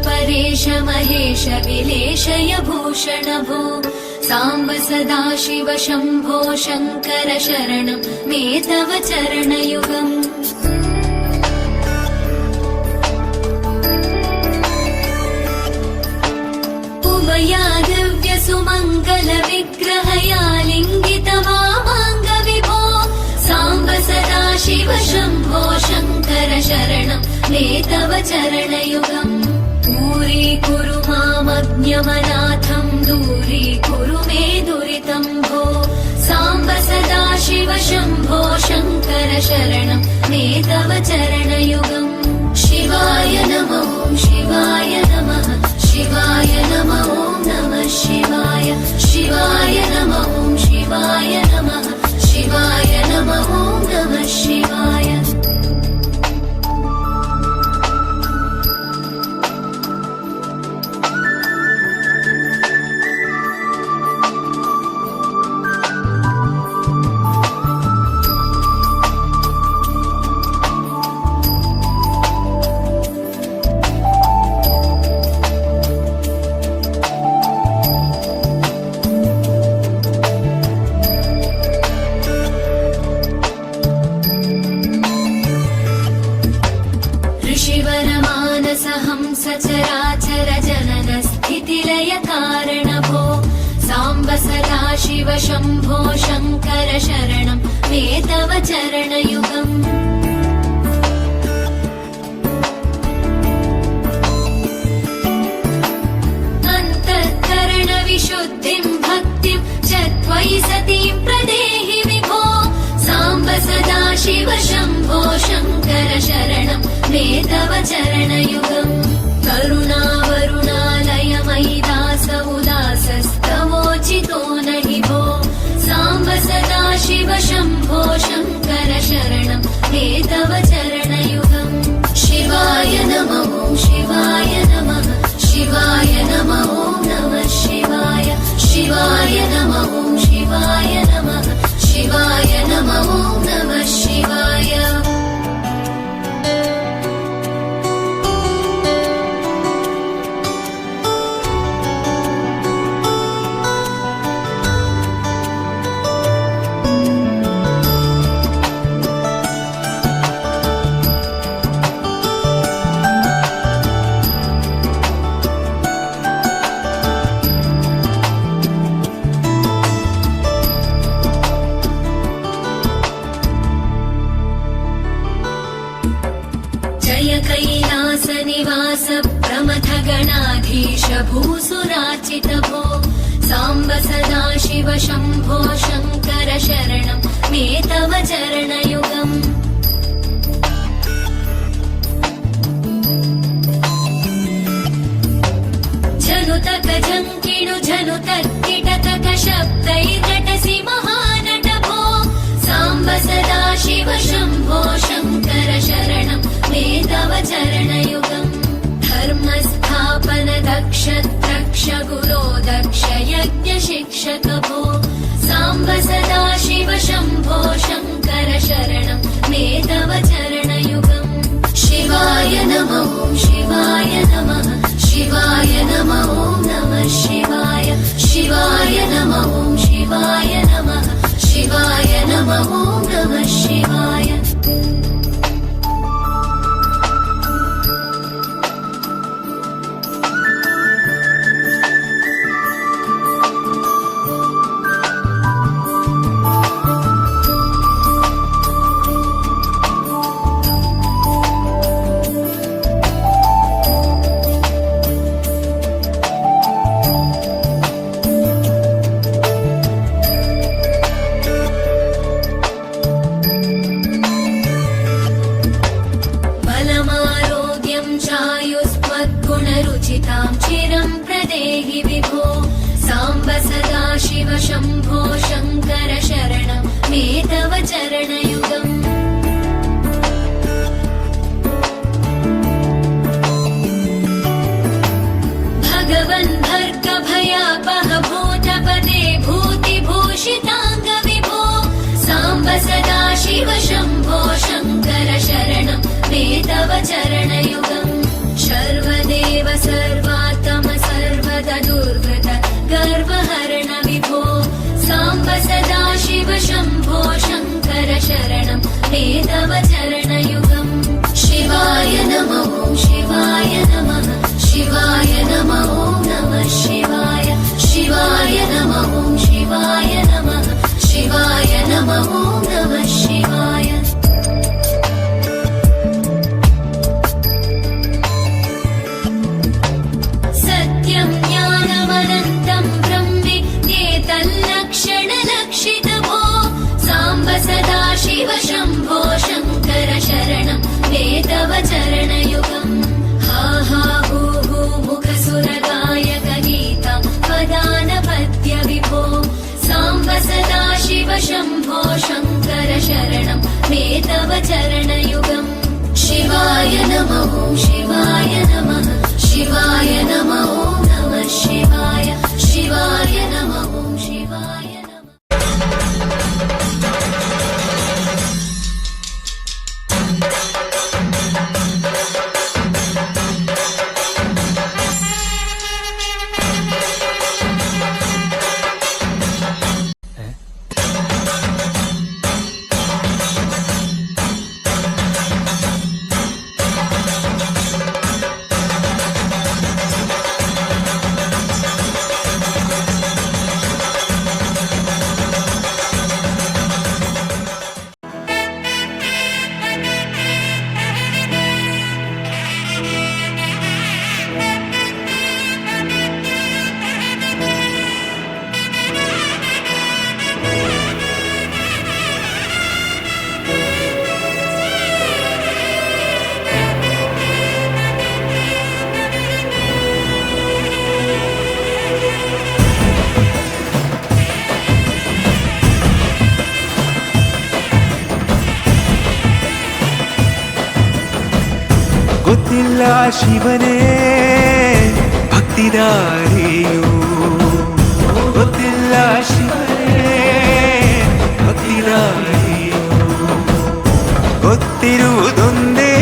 परेश महेश विलेशय भूषण भो साम्ब सदाशिव शम्भो शङ्कर शरणं मे तव चरणयुगम् उमया दिव्य सुमङ्गल विग्रहया लिङ्गित वामाङ्ग विभो साम्ब सदाशिव शम्भो शङ्कर शरणं मे तव चरणयुगम् दूरीकुरु मामज्ञमनाथं दूरीकुरु मे दुरितं भो साम्ब सदाशिव शम्भो शङ्कर शरणं मे तव चरणयुगम् शिवाय नमः शिवाय नमः शिवाय नमः नमः शिवाय शिवाय नमः शिवाय नमः शिवाय नमः नमः शिवाय सचराचर जनन स्थितिलय कारण भो साम्ब सदाशिव शम्भो शङ्कर शरणं मे तव चरणयुगम् अन्तःकरण विशुद्धिं भक्तिं च त्वयि सतीं प्रदेहि विभो साम्ब सदाशिव शम्भो शङ्कर शरणं मे तव चरणयुगम् करुणावरुणालय मयि दास उदासस्तवोचितो नहि भो साम्ब सदाशिव शम्भो शङ्कर शरणं मे तव चरणयुगम् शिवाय नमः शिवाय नमः शिवाय नमः नमः शिवाय शिवाय नमः शिवाय नमः शिवाय नमः नमः शिवाय कैलास निवास प्रमथ गणाधीश भूसुराचित भो साम्ब सदाशिव शम्भो शङ्कर शरणं मे तव चरणयुगम् जनुतक झङ्किणु झनुतक किटतक शब्दैर्नटसि महानट भो साम्ब सदाशिव शम्भो शङ्कर शरणं मे तव चरणयुगम् धर्मस्थापन दक्ष द्रक्ष गुरो दक्ष यज्ञ शिक्षक भो साम्ब सदाशिव शम्भो शङ्कर शरणं मे तव चरणयुगम् शिवाय नमः शिवाय नमः शिवाय नमः नमः शिवाय शिवाय नमः शिवाय नमः शिवाय नमः नमः शिवाय चरणयुगम् भगवन् भर्गभयापह भूतपदे भूतिभूषिताङ्गविभो साम्ब सदा शिव शम्भो शङ्कर शरणं मे तव चरणयुगम् सर्वदेव सर्वात्म सर्वदा दुर्वृत गर्वहरण विभो साम्ब सदा शिव शम्भो शङ्कर शरणं मे तव चरणयुगम् शिवाय नमः शिवाय नमः शिवाय नमः नमः शिवाय शिवाय नमः शिवाय नमः शिवाय नमः नमः शिवाय सत्यं ज्ञानमनन्तं ब्रह्मेत्येतल्लक्षणलक्षितभो साम्ब सदा शिव शम्भो शङ्कर शरणं मे तव चरणयुगम् हा हा हू हू मुखसुरगायक गीतं वदानपद्य विभो साम्ब सदा शिव शम्भो शङ्कर शरणं मे तव चरणयुगम् शिवाय नमः शिवाय नमः शिवाय नमः नमः शिवाय शिवाय नमः शिवाय नमः ಗೊತ್ತಿಲ್ಲ ಶಿವನೇ ಭಕ್ತಿದಾರಿಯು ಗೊತ್ತಿಲ್ಲ ಶಿವನೇ ಭಕ್ತಿದಾರಿಯು ಗೊತ್ತಿರುವುದೊಂದೇ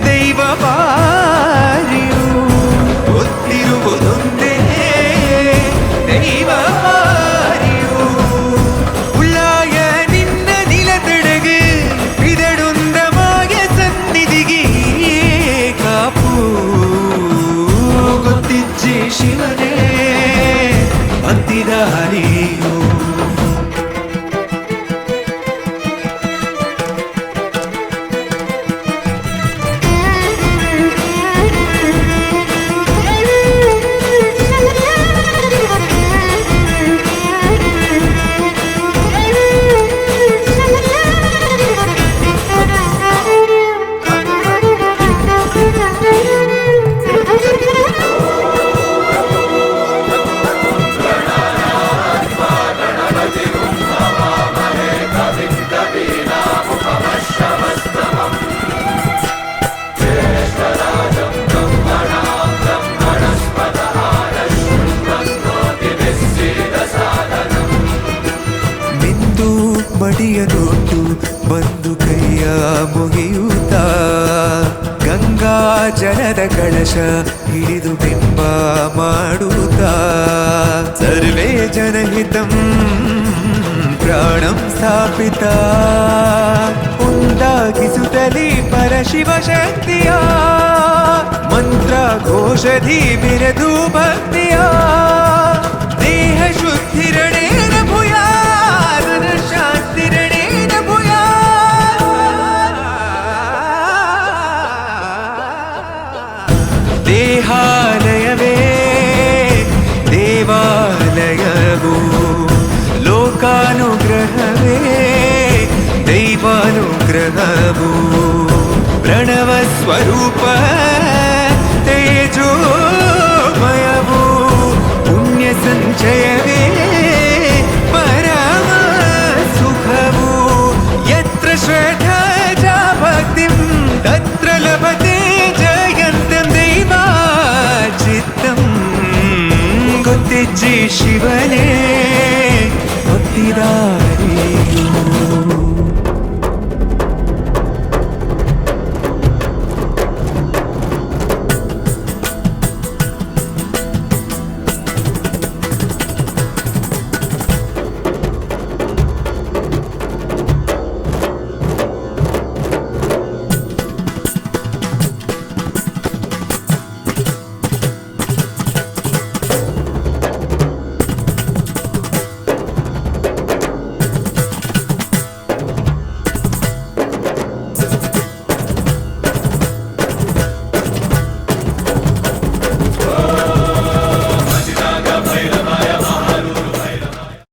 ದೈವ ಬಾರಿಯು ಗೊತ್ತಿರುವುದೊಂದೇ ದೈವ ಬಾರಿಯು ಉಳ್ಳಾಯ ನಿನ್ನ ನಿಲತಡೆಗೆ ಇದಡೊಂದಮಾಗೆ ಸನ್ನಿಧಿಗೆ ಕಾಪು ಗೊತ್ತಿಜ್ಜೆ ಶಿವನೇ ಭಕ್ತಿದಾರಿಯು ಮಡಿಯನೊಟ್ಟು ಬಂದು ಕೈಯ ಮುಗಿಯುತ್ತ ಗಂಗಾ ಜಲದ ಕಳಶ ಹಿಡಿದು ಬಿಂಬ ಮಾಡುತ್ತ ಸರ್ವೇ ಜನಹಿತಂ ಪ್ರಾಣಂ ಸ್ಥಾಪಿತ ಉಂಟಾಗಿಸುತ್ತಲೇ ಪರಶಿವ ಶಕ್ತಿಯ ಮಂತ್ರ ಘೋಷಧಿ ಬಿರದು ಭಕ್ತಿಯ ದೇಹ ಶುದ್ಧಿರಣೇನ ಭೂಯಾ ಶಾಂತಿರಣೇನ ಭೂಯಾ ದೇಹಾಲಯವೇ ದೇವಾಲಯವು ಲೋಕಾನುಗ್ರಹವೇ ದೈವಾನುಗ್ರಹವು ಪ್ರಣವ ಸ್ವರೂಪ